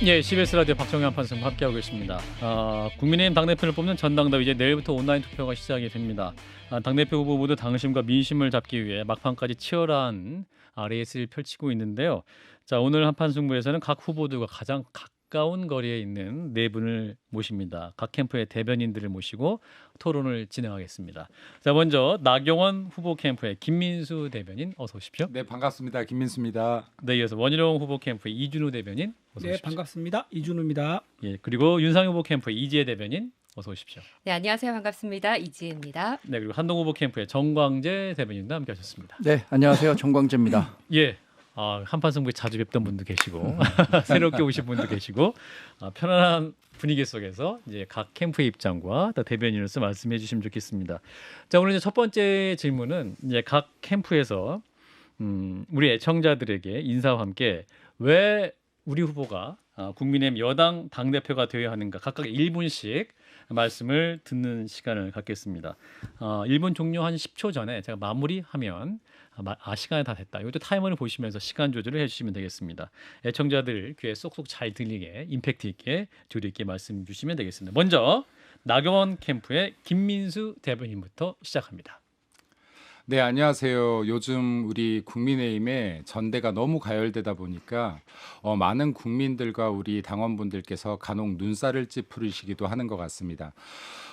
예, CBS 라디오 박정현 판사님 함께하고 계십니다. 국민의힘 당대표를 뽑는 전당대회 이제 내일부터 온라인 투표가 시작이 됩니다. 당대표 후보 모두 당심과 민심을 잡기 위해 막판까지 치열한 레이스를 펼치고 있는데요. 자, 오늘 한판 승부에서는 각 후보들과 가장 가까운 거리에 있는 네 분을 모십니다. 각 캠프의 대변인들을 모시고 토론을 진행하겠습니다. 자, 먼저 나경원 후보 캠프의 김민수 대변인 어서 오십시오. 네, 반갑습니다. 김민수입니다. 네, 이어서 원희룡 후보 캠프의 이준우 대변인 어서 네, 오십시오. 반갑습니다. 이준우입니다. 예, 그리고 윤상현 후보 캠프의 이지혜 대변인 어서 오십시오. 네, 안녕하세요. 반갑습니다. 이지혜입니다. 네, 그리고 한동 후보 캠프의 정광재 대변인도 함께하셨습니다. 네, 안녕하세요. 정광재입니다. 예, 한판 승부에 자주 뵙던 분도 계시고 새롭게 오신 분도 계시고 편안한 분위기 속에서 이제 각 캠프의 입장과 또 대변인으로서 말씀해 주시면 좋겠습니다. 자, 오늘 이제 첫 번째 질문은 이제 각 캠프에서 우리 애청자들에게 인사와 함께 왜 우리 후보가 국민의힘 여당 당대표가 되어야 하는가 각각 1분씩 말씀을 듣는 시간을 갖겠습니다. 1분 종료 한 10초 전에 제가 마무리하면 시간이 다 됐다. 이것도 타이머를 보시면서 시간 조절을 해주시면 되겠습니다. 애청자들 귀에 쏙쏙 잘 들리게 임팩트 있게 조리 있게 말씀 주시면 되겠습니다. 먼저 나경원 캠프의 김민수 대변인부터 시작합니다. 네, 안녕하세요. 요즘 우리 국민의힘의 전대가 너무 가열되다 보니까 많은 국민들과 우리 당원분들께서 간혹 눈살을 찌푸리시기도 하는 것 같습니다.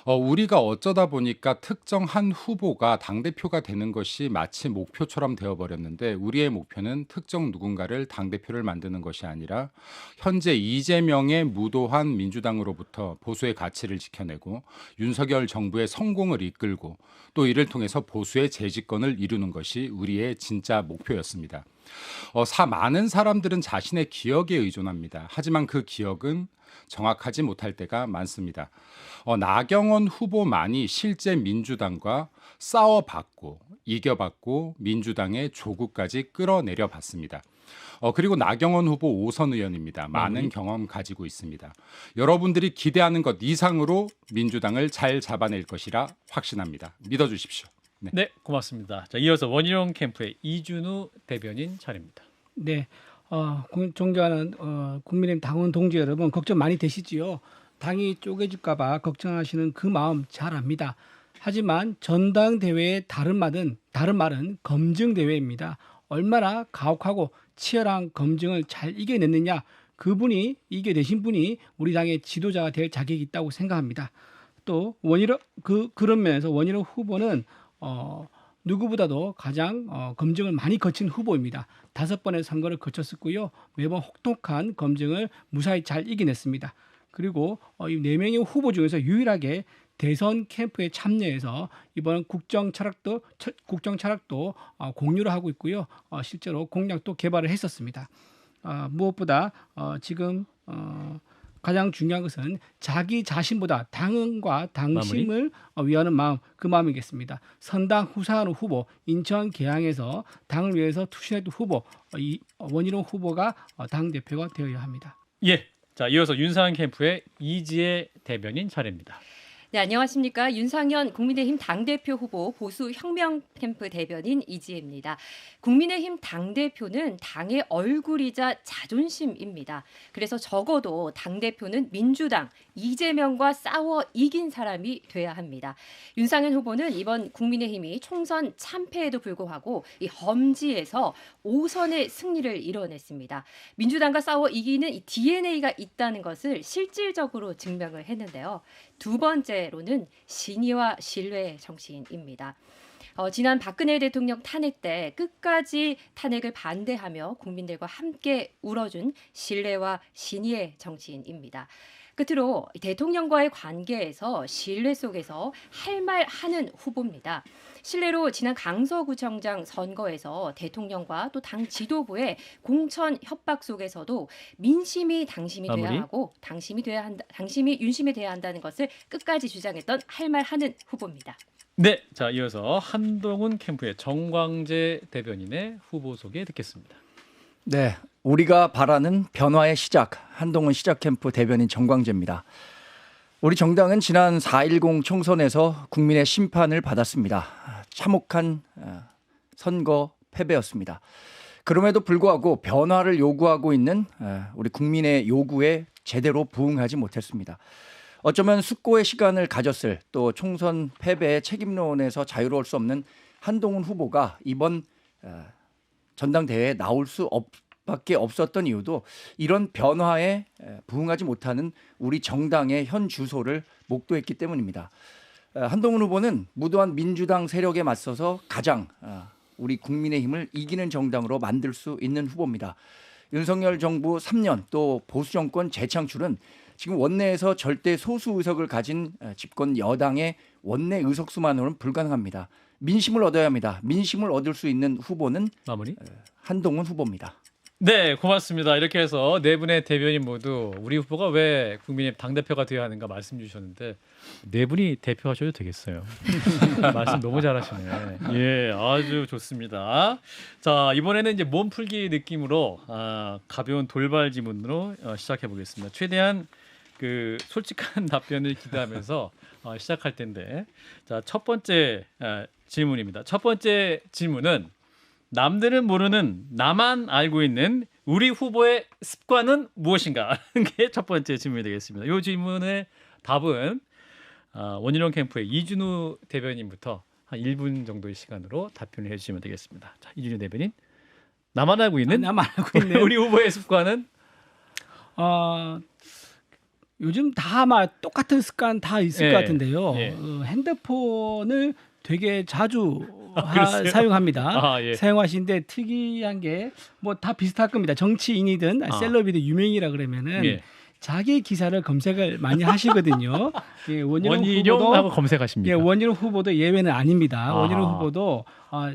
우리가 어쩌다 보니까 특정 한 후보가 당대표가 되는 것이 마치 목표처럼 되어버렸는데 우리의 목표는 특정 누군가를 당대표를 만드는 것이 아니라 현재 이재명의 무도한 민주당으로부터 보수의 가치를 지켜내고 윤석열 정부의 성공을 이끌고 또 이를 통해서 보수의 재집권을 이루는 것이 우리의 진짜 목표였습니다. 많은 사람들은 자신의 기억에 의존합니다. 하지만 그 기억은 정확하지 못할 때가 많습니다. 나경원 후보만이 실제 민주당과 싸워봤고 이겨봤고 민주당의 조국까지 끌어내려 봤습니다. 그리고 나경원 후보 5선 의원입니다. 많은 경험 가지고 있습니다. 여러분들이 기대하는 것 이상으로 민주당을 잘 잡아낼 것이라 확신합니다. 믿어주십시오. 네, 고맙습니다. 자, 이어서 원희룡 캠프의 이준우 대변인 차례입니다. 네, 존경하는 국민의힘 당원 동지 여러분 걱정 많이 되시지요. 당이 쪼개질까봐 걱정하시는 그 마음 잘 압니다. 하지만 전당대회의 다른 말은 검증대회입니다. 얼마나 가혹하고 치열한 검증을 잘 이겨냈느냐, 그분이 이겨내신 분이 우리 당의 지도자가 될 자격이 있다고 생각합니다. 또 그런 면에서 원희룡 후보는 누구보다도 가장 검증을 많이 거친 후보입니다. 5번의 선거를 거쳤었고요. 매번 혹독한 검증을 무사히 잘 이겨냈습니다. 그리고 이 4명의 후보 중에서 유일하게 대선 캠프에 참여해서 이번 국정 철학도 공유를 하고 있고요. 실제로 공약도 개발을 했었습니다. 무엇보다 지금 가장 중요한 것은 자기 자신보다 당과 당심을 위하는 마음, 그 마음이겠습니다. 선당 후사하는 후보, 인천 계양에서 당을 위해서 투신했던 후보, 이 원희룡 후보가 당대표가 되어야 합니다. 예, 자, 이어서 윤상현 캠프의 이지혜 대변인 차례입니다. 네, 안녕하십니까. 윤상현 국민의힘 당대표 후보 보수 혁명 캠프 대변인 이지혜입니다. 국민의힘 당대표는 당의 얼굴이자 자존심입니다. 그래서 적어도 당대표는 민주당, 이재명과 싸워 이긴 사람이 돼야 합니다. 윤상현 후보는 이번 국민의힘이 총선 참패에도 불구하고 이 험지에서 5선의 승리를 이뤄냈습니다. 민주당과 싸워 이기는 이 DNA가 있다는 것을 실질적으로 증명을 했는데요. 두 번째로는 신의와 신뢰의 정치인입니다. 지난 박근혜 대통령 탄핵 때 끝까지 탄핵을 반대하며 국민들과 함께 울어준 신뢰와 신의의 정치인입니다. 끝으로 대통령과의 관계에서 신뢰 속에서 할 말 하는 후보입니다. 실례로 지난 강서구청장 선거에서 대통령과 또 당 지도부의 공천 협박 속에서도 민심이 당심이 돼야 하고 당심이 윤심이 돼야 한다는 것을 끝까지 주장했던 할 말 하는 후보입니다. 네, 자, 이어서 한동훈 캠프의 정광재 대변인의 후보 소개 듣겠습니다. 네, 우리가 바라는 변화의 시작, 한동훈 시작 캠프 대변인 정광재입니다. 우리 정당은 지난 4.10 총선에서 국민의 심판을 받았습니다. 참혹한 선거 패배였습니다. 그럼에도 불구하고 변화를 요구하고 있는 우리 국민의 요구에 제대로 부응하지 못했습니다. 어쩌면 숙고의 시간을 가졌을 또 총선 패배의 책임론에서 자유로울 수 없는 한동훈 후보가 이번 전당대회에 나올 수 밖에 없었던 이유도 이런 변화에 부응하지 못하는 우리 정당의 현 주소를 목도했기 때문입니다. 한동훈 후보는 무도한 민주당 세력에 맞서서 가장 우리 국민의힘을 이기는 정당으로 만들 수 있는 후보입니다. 윤석열 정부 3년 또 보수 정권 재창출은 지금 원내에서 절대 소수 의석을 가진 집권 여당의 원내 의석수만으로는 불가능합니다. 민심을 얻어야 합니다. 민심을 얻을 수 있는 후보는 마무리. 한동훈 후보입니다. 네, 고맙습니다. 이렇게 해서 네 분의 대변인 모두 우리 후보가 왜 국민의힘 당대표가 되어야 하는가 말씀 주셨는데 네 분이 대표하셔도 되겠어요. 말씀 너무 잘하시네. 예, 아주 좋습니다. 자, 이번에는 이제 몸풀기 느낌으로 가벼운 돌발 지문으로 시작해 보겠습니다. 최대한 그 솔직한 답변을 기대하면서 시작할 텐데, 자, 첫 번째 질문입니다. 첫 번째 질문은 남들은 모르는 나만 알고 있는 우리 후보의 습관은 무엇인가 하는 게 첫 번째 질문이 되겠습니다. 이 질문의 답은 원희룡 캠프의 이준우 대변인부터 한 1분 정도의 시간으로 답변을 해주시면 되겠습니다. 자, 이준우 대변인, 나만 알고 있는 나만 알고 있는 우리 후보의 습관은 요즘 다 아마 똑같은 습관 다 있을 예, 것 같은데요. 예. 핸드폰을 되게 자주 그러세요? 사용합니다. 예. 사용하시는데 특이한 게 뭐 다 비슷할 겁니다. 정치인이든 셀럽이든 유명이라 그러면은 예. 자기 기사를 검색을 많이 하시거든요. 예, 원희룡하고 검색하십니까? 예, 원희룡 후보도 예외는 아닙니다. 아하. 원희룡 후보도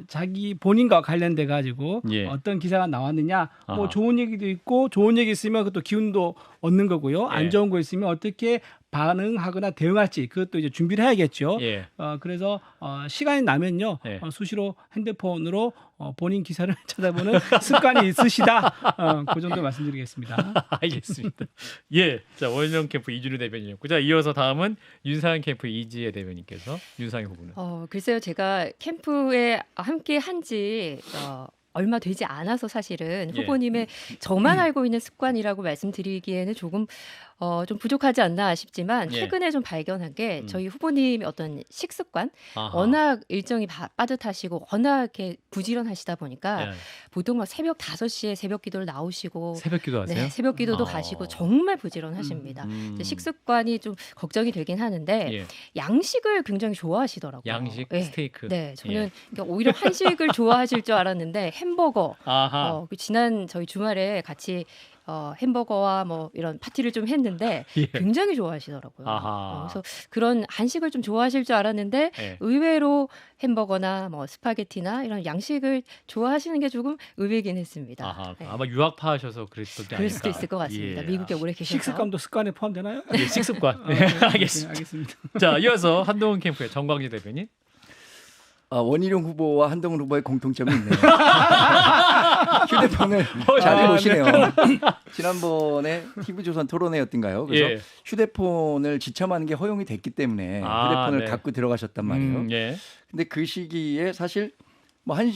자기 본인과 관련돼 가지고 예. 어떤 기사가 나왔느냐, 아하. 뭐 좋은 얘기도 있고 좋은 얘기 있으면 그것도 기운도 얻는 거고요. 예. 안 좋은 거 있으면 어떻게 반응하거나 대응할지 그것도 이제 준비를 해야겠죠. 예. 그래서 시간이 나면요, 예. 수시로 핸드폰으로 본인 기사를 찾아보는 습관이 있으시다. 그 정도 말씀드리겠습니다. 알겠습니다. 예, 자, 원희룡 캠프 이준우 대변인이었고, 자, 이어서 다음은 윤상현 캠프 이지혜 대변인께서 윤상현 후보는. 글쎄요, 제가 캠프에 함께 한지 얼마 되지 않아서 사실은 예. 후보님의 저만 알고 있는 습관이라고 말씀드리기에는 조금 좀 부족하지 않나 싶지만 예. 최근에 좀 발견한 게 저희 후보님의 어떤 식습관, 아하. 워낙 일정이 빠듯하시고 워낙 이렇게 부지런하시다 보니까 예. 보통 막 새벽 5시에 새벽 기도를 나오시고 새벽 기도하세요? 네, 새벽 기도도 아. 가시고 정말 부지런하십니다. 이제 식습관이 좀 걱정이 되긴 하는데 예. 양식을 굉장히 좋아하시더라고요. 양식, 네. 스테이크. 네, 저는 예. 그러니까 오히려 한식을 좋아하실 줄 알았는데 햄버거. 아하. 그 지난 저희 주말에 같이 햄버거와 뭐 이런 파티를 좀 했는데 예. 굉장히 좋아하시더라고요. 아하. 그래서 그런 한식을 좀 좋아하실 줄 알았는데 예. 의외로 햄버거나 뭐 스파게티나 이런 양식을 좋아하시는 게 조금 의외긴 했습니다. 아하. 네. 아마 유학파하셔서 그랬던 게 그럴 아닐까. 수도 있을 것 같습니다. 예. 미국에 오래 계셔서. 식습관도 습관에 포함되나요? 예, 식습관. 네, 네, 알겠습니다. 알겠습니다. 자, 이어서 한동훈 캠프의 정광재 대변인. 원희룡 후보와 한동훈 후보의 공통점이 있네요. 휴대폰을 자주 네. 보시네요. 지난번에 TV조선 토론회였던가요? 그래서 예. 휴대폰을 지참하는 게 허용이 됐기 때문에 휴대폰을 네. 갖고 들어가셨단 말이에요. 예. 근데 그 시기에 사실 뭐 한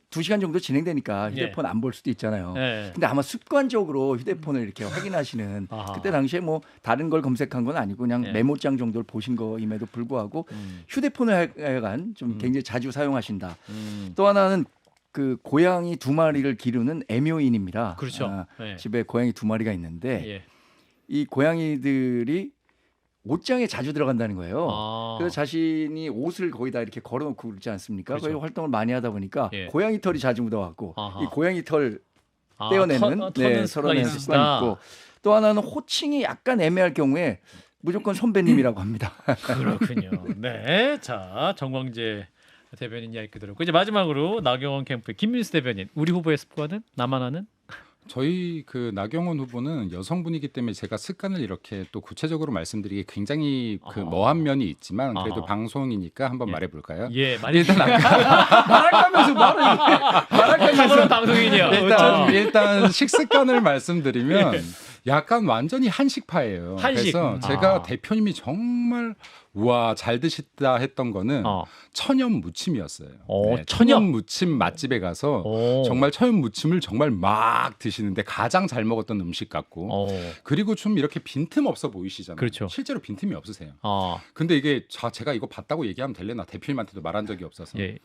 2시간 정도 진행되니까 휴대폰 안 볼 수도 있잖아요. 예. 근데 아마 습관적으로 휴대폰을 이렇게 확인하시는 아하. 그때 당시에 뭐 다른 걸 검색한 건 아니고 그냥 예. 메모장 정도를 보신 거임에도 불구하고 휴대폰을 하여간 좀 굉장히 자주 사용하신다. 또 하나는 그 고양이 2마리를 기르는 애묘인입니다. 그렇죠. 예. 집에 고양이 2마리가 있는데 예. 이 고양이들이 옷장에 자주 들어간다는 거예요. 아. 그래서 자신이 옷을 거기다 이렇게 걸어놓고 그러지 않습니까? 그렇죠. 거기 활동을 많이 하다 보니까 예. 고양이 털이 자주 묻어갖고 아하. 이 고양이 털 떼어내는 터는 털어내는 습관이 습관이 있다. 있고 또 하나는 호칭이 약간 애매할 경우에 무조건 선배님이라고 합니다. 그렇군요. 네, 자, 정광재 대변인 이야기 들었고, 이제 마지막으로 나경원 캠프의 김민수 대변인, 우리 후보의 습관은 나만 아는? 저희 그 나경원 후보는 여성분이기 때문에 제가 습관을 이렇게 또 구체적으로 말씀드리기 굉장히 그 아하. 뭐한 면이 있지만 그래도 아하. 방송이니까 한번 예. 말해볼까요? 예, 많이 말할까면서 말을 방송인이요. 일단 식습관을 말씀드리면 약간 완전히 한식파예요. 한식. 그래서 제가 아. 대표님이 정말 우와 잘 드시다 했던 거는 천연 무침이었어요. 천연 무침 맛집에 가서 정말 천연 무침을 정말 막 드시는데 가장 잘 먹었던 음식 같고 그리고 좀 이렇게 빈틈 없어 보이시잖아요. 그렇죠. 실제로 빈틈이 없으세요. 근데 이게 제가 이거 봤다고 얘기하면 될래나 대표님한테도 말한 적이 없어서 예.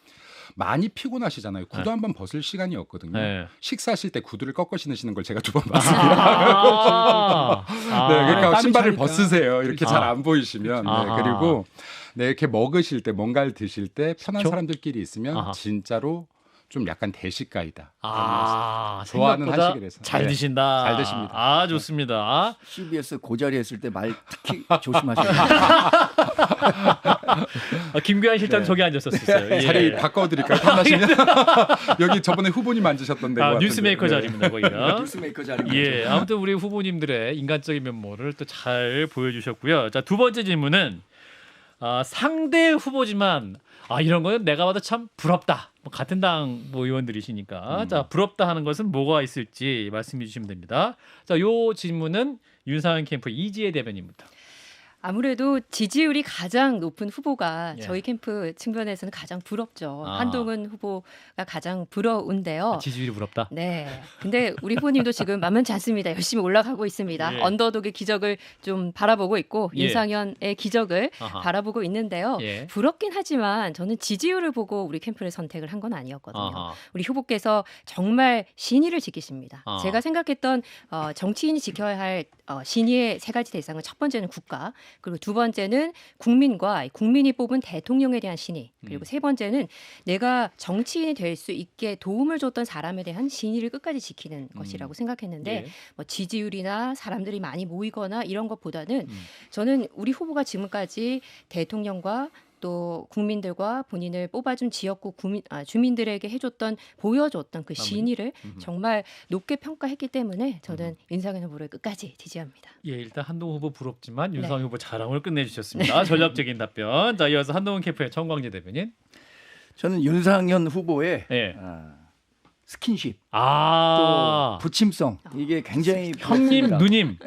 많이 피곤하시잖아요. 구두 한번 벗을 시간이 없거든요. 네. 식사하실 때 구두를 꺾어 신으시는 걸 제가 2번 봤습니다. 네, 그러니까 땀이 신발을 차니까. 벗으세요. 이렇게 아. 잘 안 보이시면. 아. 네, 그리고 네, 이렇게 먹으실 때 뭔가를 드실 때 편한 그쵸? 사람들끼리 있으면 아하. 진짜로 좀 약간 대식가이다. 생각보다 좋아하는 한식이라서. 잘 네, 드신다. 잘 드십니다. 아, 좋습니다. CBS 고자리에 있을 때 말 특히 조심하셔야 돼요. 김규환 실장 저기 앉았었어요. 예. 자리 바꿔드릴까요? 탐나시면 여기 저번에 후보님 앉으셨던 데. 뉴스메이커 자리입니다, 거기가. 뉴스메이커 자리. 예, 아무튼 우리 후보님들의 인간적인 면모를 또 잘 보여주셨고요. 자, 두 번째 질문은 상대 후보지만 이런 거는 내가 봐도 참 부럽다. 뭐 같은 당 의원들이시니까 자 부럽다 하는 것은 뭐가 있을지 말씀해 주시면 됩니다. 자, 요 질문은 윤상현 캠프 이지혜 대변인부터. 아무래도 지지율이 가장 높은 후보가 예. 저희 캠프 측면에서는 가장 부럽죠. 아. 한동훈 후보가 가장 부러운데요. 지지율이 부럽다. 네. 근데 우리 후보님도 지금 만만치 않습니다. 열심히 올라가고 있습니다. 예. 언더독의 기적을 좀 바라보고 있고 예. 윤상현의 기적을 아하. 바라보고 있는데요. 예. 부럽긴 하지만 저는 지지율을 보고 우리 캠프를 선택을 한 건 아니었거든요. 아하. 우리 후보께서 정말 신의를 지키십니다. 아. 제가 생각했던 정치인이 지켜야 할 신의의 세 가지 대상은 첫 번째는 국가, 그리고 두 번째는 국민과 국민이 뽑은 대통령에 대한 신의, 그리고 세 번째는 내가 정치인이 될 수 있게 도움을 줬던 사람에 대한 신의를 끝까지 지키는 것이라고 생각했는데 예. 뭐 지지율이나 사람들이 많이 모이거나 이런 것보다는 저는 우리 후보가 지금까지 대통령과 또 국민들과 본인을 뽑아준 지역구 주민들에게 해줬던 보여줬던 그 신의를 정말 높게 평가했기 때문에 저는 윤상현 후보를 끝까지 지지합니다. 예, 일단 한동훈 후보 부럽지만 네. 윤상현 후보 자랑을 끝내주셨습니다. 전략적인 답변. 자, 이어서 한동훈 캠프의 정광재 대변인. 저는 윤상현 후보의 예. 스킨십 아, 또 부침성 이게 굉장히 형님, 부럽습니다. 누님.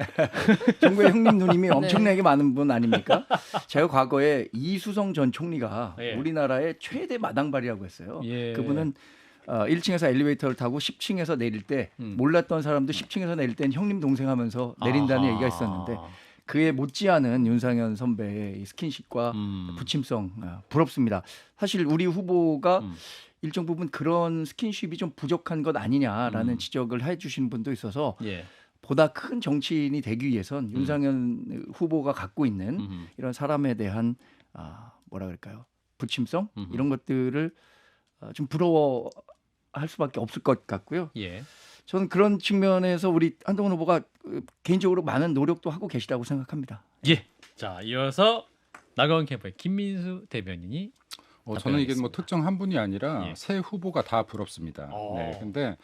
정부의 형님 누님이 엄청나게 많은 분 아닙니까? 제가 과거에 이수성 전 총리가 예. 우리나라의 최대 마당발이라고 했어요. 예. 그분은 1층에서 엘리베이터를 타고 10층에서 내릴 때 몰랐던 사람도 10층에서 내릴 땐 형님 동생 하면서 내린다는 아하. 얘기가 있었는데 그에 못지않은 윤상현 선배의 이 스킨십과 음. 부침성 부럽습니다. 사실 우리 후보가 일정 부분 그런 스킨십이 좀 부족한 것 아니냐라는 지적을 해주신 분도 있어서 예. 보다 큰 정치인이 되기 위해선 윤상현 후보가 갖고 있는 이런 사람에 대한 뭐라 그럴까요? 부침성 이런 것들을 좀 부러워할 수밖에 없을 것 같고요. 예. 저는 그런 측면에서 우리 한동훈 후보가 개인적으로 많은 노력도 하고 계시다고 생각합니다. 예. 자, 이어서 나경원 캠프의 김민수 대변인이 저는 이게 뭐 답변하겠습니다. 특정 한 분이 아니라 예. 새 후보가 다 부럽습니다. 네, 근데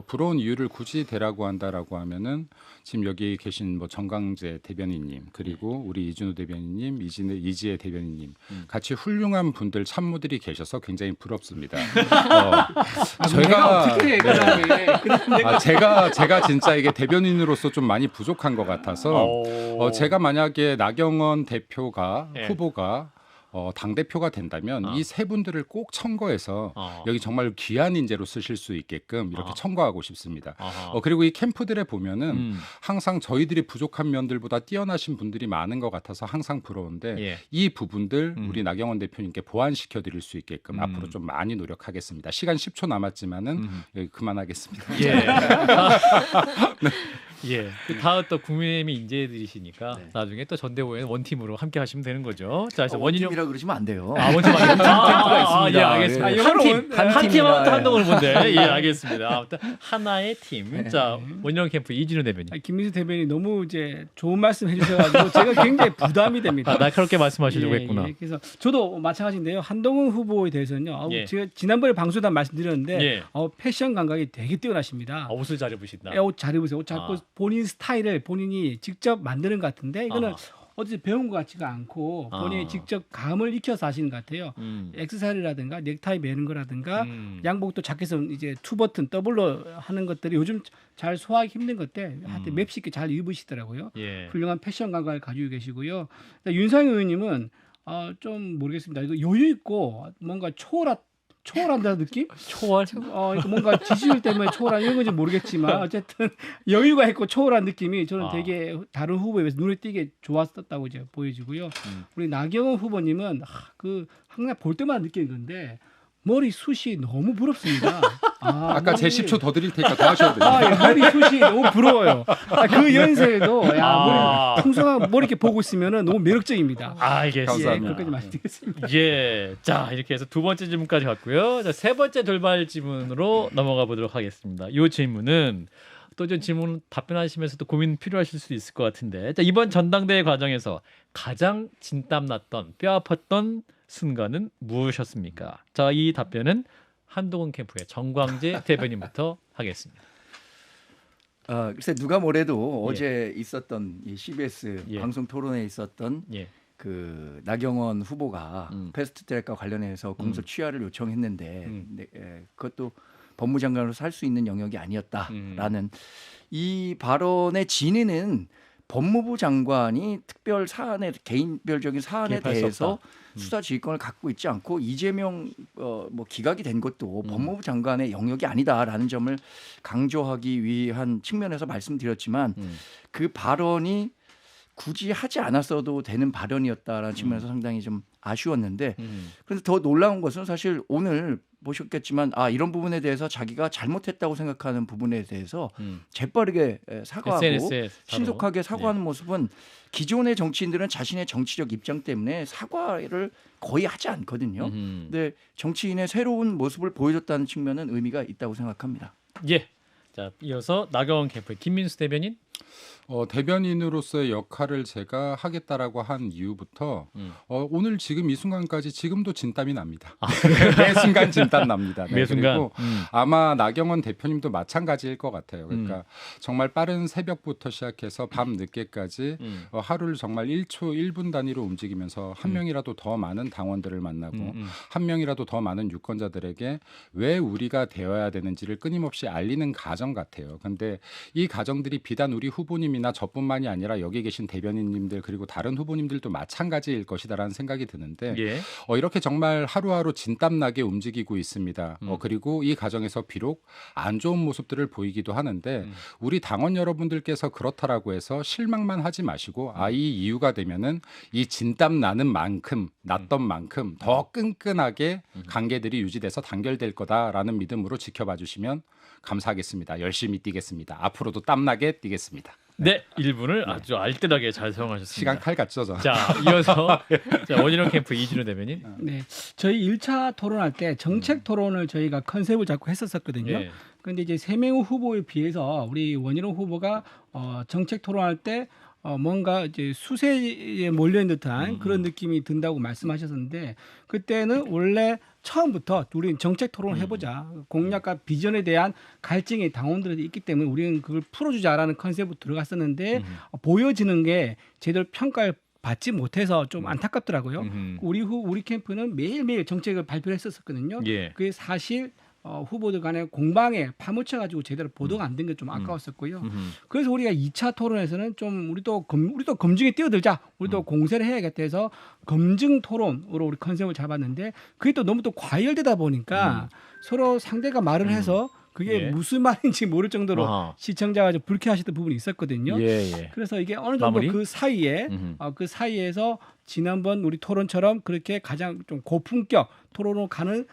부러운 이유를 굳이 대라고 한다라고 하면은 지금 여기 계신 뭐 정광재 대변인님 그리고 우리 이준호 대변인님, 이지혜 대변인님 같이 훌륭한 분들 참모들이 계셔서 굉장히 부럽습니다. 내가 어떻게 해, 그다음에. 제가 진짜 이게 대변인으로서 좀 많이 부족한 것 같아서 제가 만약에 나경원 대표가 예. 후보가 당 대표가 된다면 이 세 분들을 꼭 청거해서 여기 정말 귀한 인재로 쓰실 수 있게끔 이렇게 청거하고 싶습니다. 그리고 이 캠프들에 보면은 항상 저희들이 부족한 면들보다 뛰어나신 분들이 많은 것 같아서 항상 부러운데 예. 이 부분들 우리 나경원 대표님께 보완시켜 드릴 수 있게끔 앞으로 좀 많이 노력하겠습니다. 시간 10초 남았지만은 여기 그만하겠습니다. 예. 예. 그 다음 또 국민의힘 인재들이시니까 나중에 또 전대호에 원팀으로 함께 하시면 되는 거죠. 자, 그래서 원인용 원팀이라 그러시면 안 돼요. 원팀 있습니다. 예, 알겠습니다. 예. 한 팀, 한 한 팀 팀이라, 하면 또 예. 한동훈 본데. 예, 알겠습니다. 아무튼 하나의 팀. 자, 원인용 캠프 이진우 대변인. 김민수 대변인이 너무 이제 좋은 말씀 해주셔가지고 제가 굉장히 부담이 됩니다. 날카롭게 말씀하시려고 했구나. 예. 그래서 저도 마찬가지인데요. 한동훈 후보에 대해서는요. 예. 제가 지난번에 방송도 말씀드렸는데 예. 패션 감각이 되게 뛰어나십니다. 옷을 잘 입으신다. 옷 잘 입으세요. 옷 자꾸 본인 스타일을 본인이 직접 만드는 것 같은데 이거는 어디서 배운 것 같지가 않고 본인이 직접 감을 익혀서 하시는 것 같아요. 액세서리라든가 넥타이 매는 거라든가 양복도 자켓은 이제 투 버튼 더블로 하는 것들이 요즘 잘 소화하기 힘든 것들 하여튼 맵쉽게 잘 입으시더라고요. 예. 훌륭한 패션 감각을 가지고 계시고요. 윤상현 의원님은 좀 모르겠습니다. 이거 여유 있고 뭔가 초월한다는 느낌? 초월? 이거 뭔가 지지율 때문에 초월한 이런 건지 모르겠지만 어쨌든 여유가 있고 초월한 느낌이 저는 되게 다른 후보에 비해서 눈에 띄게 좋았었다고 이제 보여지고요. 우리 나경원 후보님은 항상 볼 때마다 느끼는 건데 머리 숱이 너무 부럽습니다. 아까 제 10초 더 드릴 테니까 더 하셔도 돼요. 예, 머리 숱이 너무 부러워요. 그 연세에도 머리 풍성한 머리 이렇게 보고 있으면은 너무 매력적입니다. 알겠습니다. 감사합니다. 그까지 말씀드리겠습니다. 예. 자, 이렇게 해서 두 번째 질문까지 갔고요. 자, 세 번째 돌발 질문으로 넘어가 보도록 하겠습니다. 이 질문은 또 좀 질문 답변하시면서도 고민 필요하실 수도 있을 것 같은데. 자, 이번 전당대회 과정에서 가장 진땀 났던 뼈 아팠던 순간은 무엇이었습니까? 자, 이 답변은 한동훈 캠프의 정광재 대변인부터 하겠습니다. 글쎄 누가 뭐래도 어제 있었던 이 CBS 예. 방송 토론에 있었던 예. 그 나경원 후보가 패스트트랙과 관련해서 공소 취하를 요청했는데 그것도 법무장관으로서 할 수 있는 영역이 아니었다라는 이 발언의 진위는 법무부 장관이 특별 사안에 개인별적인 사안에 대해서 수사 지휘권을 갖고 있지 않고 이재명 뭐 기각이 된 것도 법무부 장관의 영역이 아니다라는 점을 강조하기 위한 측면에서 말씀드렸지만 그 발언이 굳이 하지 않았어도 되는 발언이었다라는 측면에서 상당히 좀 아쉬웠는데 그래서 더 놀라운 것은 사실 오늘 보셨겠지만 이런 부분에 대해서 자기가 잘못했다고 생각하는 부분에 대해서 재빠르게 사과하고 SNS에 신속하게 사과하는 모습은 기존의 정치인들은 자신의 정치적 입장 때문에 사과를 거의 하지 않거든요. 근데 정치인의 새로운 모습을 보여줬다는 측면은 의미가 있다고 생각합니다. 예. 자, 이어서 나경원 캠프의 김민수 대변인. 대변인으로서의 역할을 제가 하겠다라고 한 이유부터 오늘 지금 이 순간까지 지금도 진땀이 납니다. 매 순간 진땀 납니다. 네. 매 순간. 그리고 아마 나경원 대표님도 마찬가지일 것 같아요. 그러니까 정말 빠른 새벽부터 시작해서 밤 늦게까지 하루를 정말 1초 1분 단위로 움직이면서 한 명이라도 더 많은 당원들을 만나고 한 명이라도 더 많은 유권자들에게 왜 우리가 되어야 되는지를 끊임없이 알리는 과정 같아요. 그런데 이 과정들이 비단 우리 후보님이나 저뿐만이 아니라 여기 계신 대변인님들 그리고 다른 후보님들도 마찬가지일 것이다라는 생각이 드는데 예. 이렇게 정말 하루하루 진땀나게 움직이고 있습니다. 그리고 이 과정에서 비록 안 좋은 모습들을 보이기도 하는데 우리 당원 여러분들께서 그렇다라고 해서 실망만 하지 마시고 이 이유가 되면은 이 진땀 나는 만큼 났던 만큼 더 끈끈하게 관계들이 유지돼서 단결될 거다라는 믿음으로 지켜봐 주시면 감사하겠습니다. 열심히 뛰겠습니다. 앞으로도 땀나게 뛰겠습니다. 네, 1분을 아주 알뜰하게 잘 사용하셨습니다. 시간 칼 같죠, 저. 자, 이어서 자, 원희룡 캠프 이진우 대변인. 네, 저희 1차 토론할 때 정책 토론을 저희가 컨셉을 잡고 했었거든요. 예. 그런데 이제 세명 후보에 비해서 우리 원희룡 후보가 정책 토론할 때 뭔가 이제 수세에 몰려 있는 듯한 그런 느낌이 든다고 말씀하셨는데 그때는 원래 처음부터 우리는 정책 토론을 해보자. 공약과 비전에 대한 갈증이 당원들한테 있기 때문에 우리는 그걸 풀어주자라는 컨셉으로 들어갔었는데 보여지는 게 제대로 평가를 받지 못해서 좀 안타깝더라고요. 우리 캠프는 매일매일 정책을 발표를 했었거든요. 예. 그게 사실 후보들 간의 공방에 파묻혀가지고 제대로 보도가 안 된 게 좀 아까웠었고요. 그래서 우리가 2차 토론에서는 좀 우리도 검증에 뛰어들자, 우리도 공세를 해야겠다 해서 검증 토론으로 우리 컨셉을 잡았는데 그게 또 너무 또 과열되다 보니까 서로 상대가 말을 해서 그게 예. 무슨 말인지 모를 정도로 시청자가 좀 불쾌하셨던 부분이 있었거든요. 예. 그래서 이게 어느 정도 마무리? 그 사이에서 지난번 우리 토론처럼 그렇게 가장 좀 고품격 토론으로 가는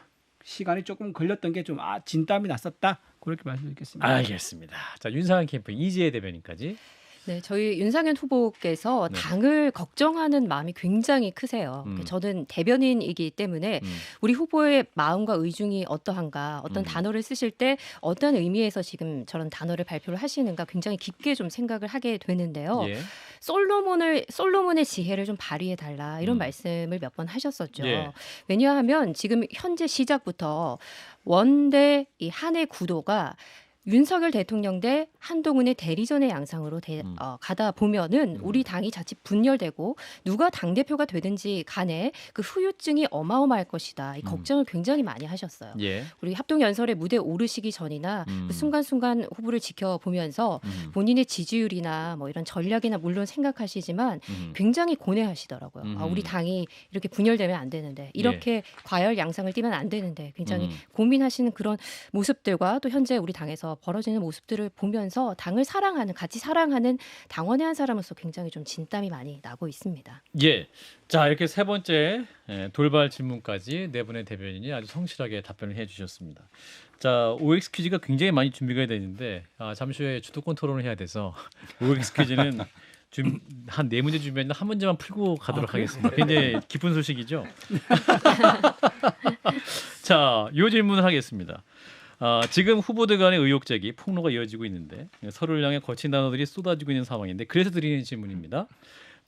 시간이 조금 걸렸던 게 좀 진땀이 났었다 그렇게 말씀드리겠습니다. 알겠습니다. 자, 윤상현 캠프 이지혜 대변인까지. 네, 저희 윤상현 후보께서 네. 당을 걱정하는 마음이 굉장히 크세요. 저는 대변인이기 때문에 우리 후보의 마음과 의중이 어떠한가, 어떤 단어를 쓰실 때 어떤 의미에서 지금 저런 단어를 발표를 하시는가 굉장히 깊게 좀 생각을 하게 되는데요. 예. 솔로몬의 지혜를 좀 발휘해 달라 이런 말씀을 몇 번 하셨었죠. 예. 왜냐하면 지금 현재 시작부터 원대 이 한해 구도가 윤석열 대통령 대 한동훈의 대리전의 양상으로 가다 보면은 우리 당이 자칫 분열되고 누가 당대표가 되든지 간에 그 후유증이 어마어마할 것이다. 이 걱정을 굉장히 많이 하셨어요. 예. 우리 합동연설의 무대 오르시기 전이나 그 순간순간 후보를 지켜보면서 본인의 지지율이나 뭐 이런 전략이나 물론 생각하시지만 굉장히 고뇌하시더라고요. 우리 당이 이렇게 분열되면 안 되는데 이렇게 과열 양상을 띠면 안 되는데 굉장히 고민하시는 그런 모습들과 또 현재 우리 당에서 벌어지는 모습들을 보면서 당을 사랑하는 같이 사랑하는 당원의 한 사람으로서 굉장히 좀 진땀이 많이 나고 있습니다. 예. 자, 이렇게 세 번째 돌발 질문까지 네 분의 대변인이 아주 성실하게 답변을 해주셨습니다. 자, OX 퀴즈가 굉장히 많이 준비가 되는데 잠시 후에 주도권 토론을 해야 돼서 OX 퀴즈는 한 네 문제 준비했는데 한 문제만 풀고 가도록 하겠습니다. 굉장히 기쁜 소식이죠. 자, 이 질문을 하겠습니다. 지금 후보들 간의 의혹 제기, 폭로가 이어지고 있는데 서로를 향해 거친 단어들이 쏟아지고 있는 상황인데 그래서 드리는 질문입니다.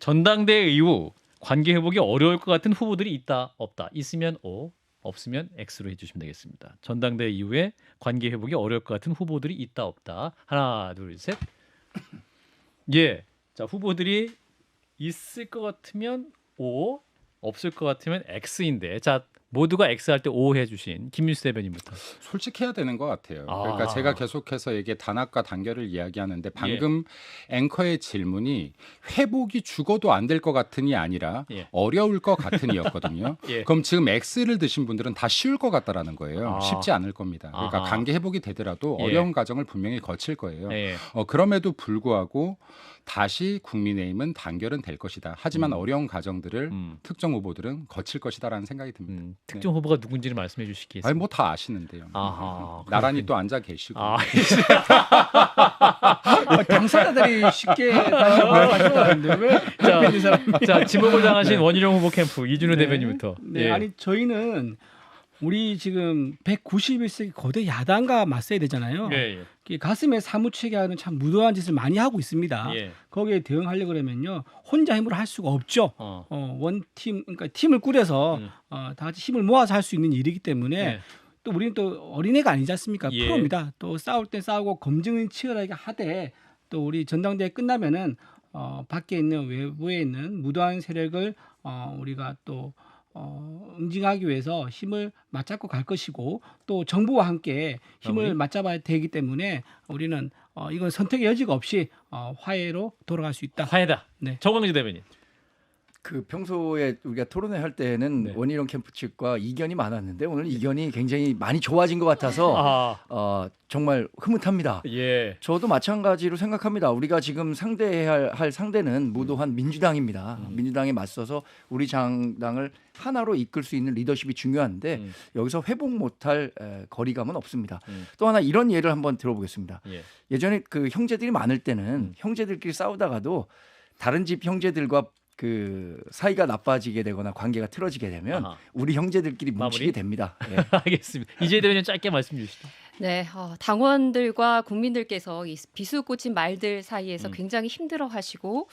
전당대회 이후 관계 회복이 어려울 것 같은 후보들이 있다, 없다. 있으면 O, 없으면 X로 해주시면 되겠습니다. 전당대회 이후에 관계 회복이 어려울 것 같은 후보들이 있다, 없다. 하나, 둘, 셋. 예. 자, 후보들이 있을 것 같으면 O, 없을 것 같으면 X인데 자, 모두가 X 할 때 O 해주신 김민수 대변인부터. 솔직해야 되는 것 같아요. 그러니까 제가 계속해서 이게 단합과 단결을 이야기하는데 방금 앵커의 질문이 회복이 죽어도 안 될 것 같으니 아니라 어려울 것 같으니였거든요. 그럼 지금 X를 드신 분들은 다 쉬울 것 같다라는 거예요. 쉽지 않을 겁니다. 그러니까 관계 회복이 되더라도 어려운 과정을 분명히 거칠 거예요. 그럼에도 불구하고 다시 국민의힘은 단결은 될 것이다. 하지만 어려운 과정들을 특정 후보들은 거칠 것이다라는 생각이 듭니다. 특정 후보가 누군지를 말씀해 주시겠습니까? 아니 뭐 다 아시는데요. 나란히 또 앉아 계시고. 당사자들이 쉽게 하시는데 왜 대표님 사람? 자, 지목을 당하신 원희룡 후보 캠프 이준우 대변인부터. 네, 아니 저희는 우리 지금 191세 거대 야당과 맞서야 되잖아요. 가슴에 사무치게 하는 참 무도한 짓을 많이 하고 있습니다. 거기에 대응하려고 그러면요 혼자 힘으로 할 수가 없죠. 원팀 그러니까 팀을 꾸려서 다 같이 힘을 모아서 할 수 있는 일이기 때문에 또 우리는 또 어린애가 아니지 않습니까? 프로입니다. 또 싸울 때 싸우고 검증은 치열하게 하되 또 우리 전당대회 끝나면은 밖에 있는 외부에 있는 무도한 세력을 우리가 또 응징하기 위해서 힘을 맞잡고 갈 것이고 또 정부와 함께 힘을 맞잡아야 되기 때문에 우리는 이건 선택의 여지가 없이 화해로 돌아갈 수 있다. 화해다. 정광재 대변인. 그 평소에 우리가 토론회 할 때는 원희룡 캠프 측과 이견이 많았는데 오늘 이견이 굉장히 많이 좋아진 것 같아서 정말 흐뭇합니다. 저도 마찬가지로 생각합니다. 우리가 지금 상대해야 할 상대는 무도한 민주당입니다. 민주당에 맞서서 우리 정당을 하나로 이끌 수 있는 리더십이 중요한데 여기서 회복 못할 거리감은 없습니다. 또 하나 이런 예를 한번 들어보겠습니다. 예전에 그 형제들이 많을 때는 형제들끼리 싸우다가도 다른 집 형제들과 그 사이가 나빠지게 되거나 관계가 틀어지게 되면 우리 형제들끼리 뭉치게 됩니다. 알겠습니다. 이재 대변인 짧게 말씀 주시죠. 네, 당원들과 국민들께서 이 비수 꽂힌 말들 사이에서 굉장히 힘들어하시고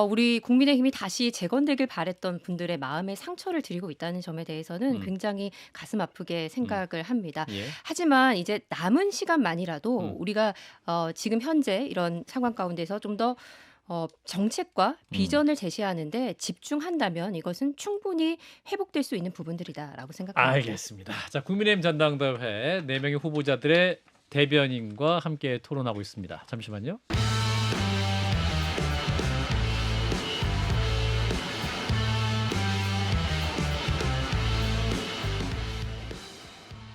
우리 국민의힘이 다시 재건되길 바랬던 분들의 마음에 상처를 드리고 있다는 점에 대해서는 굉장히 가슴 아프게 생각을 합니다. 하지만 이제 남은 시간만이라도 우리가 지금 현재 이런 상황 가운데서 좀 더 정책과 비전을 제시하는데 집중한다면 이것은 충분히 회복될 수 있는 부분들이다라고 생각합니다. 알겠습니다. 자, 국민의힘 전당대회 4명의 후보자들의 대변인과 함께 토론하고 있습니다. 잠시만요.